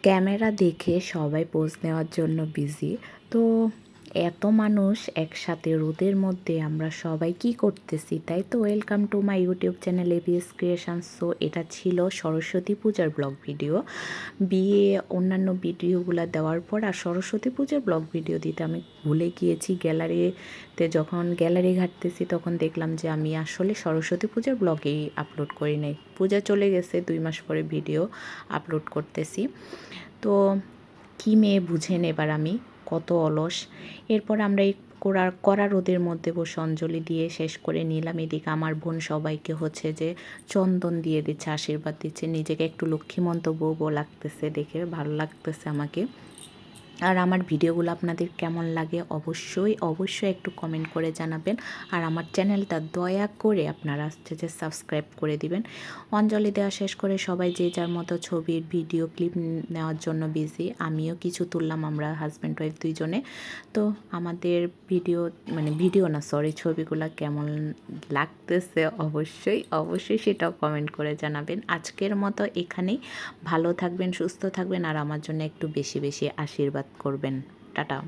Camera দেখে সবাই pose নেওয়ার জন্য বিজি। তো এত মানুষ একসাথে রোদের মধ্যে আমরা সবাই কি করতেছি, তাই তো? Welcome to my YouTube channel ABS creations. So এটা ছিল সরস্বতী পূজার ব্লগ ভিডিও। বিয়ে অন্যান্য ভিডিওগুলো দেওয়ার পর আর সরস্বতী পূজার ব্লগ ভিডিও দিতে আমি ভুলে গিয়েছি। গ্যালারিতে যখন গ্যালারি ঘাঁটতেছি তখন দেখলাম যে আমি আসলে সরস্বতী পূজার ব্লগেই আপলোড করি নাই। পূজা চলে গেছে, 2 মাস পরে ভিডিও আপলোড করতেছি। তো কী মেয়ে বুঝেন এবার আমি, কত অলস। এরপর আমরা এই কড়া রোদের মধ্যে বসে অঞ্জলি দিয়ে শেষ করে নিলাম। এদিকে আমার বোন সবাইকে হচ্ছে যে চন্দন দিয়ে দিচ্ছে, আশীর্বাদ দিচ্ছে। নিজেকে একটু লক্ষ্মীমন্ত বউ লাগতেছে, দেখে ভালো লাগতেছে আমাকে। আর আমার ভিডিওগুলো আপনাদের কেমন লাগে অবশ্যই একটু কমেন্ট করে জানাবেন। আর আমার চ্যানেলটা দয়া করে আপনারা হচ্ছে যে সাবস্ক্রাইব করে দিবেন। অঞ্জলি দেওয়া শেষ করে সবাই যে যার মতো ছবির ভিডিও ক্লিপ নেওয়ার জন্য বিজি। আমিও কিছু তুললাম, আমরা হাজব্যান্ড ওয়াইফ দুইজনে। তো আমাদের ভিডিও না, সরি, ছবিগুলো কেমন লাগতেছে অবশ্যই সেটাও কমেন্ট করে জানাবেন। আজকের মতো এখানেই। ভালো থাকবেন, সুস্থ থাকবেন, আর আমার জন্য একটু বেশি বেশি আশীর্বাদ করবেন। টাটা।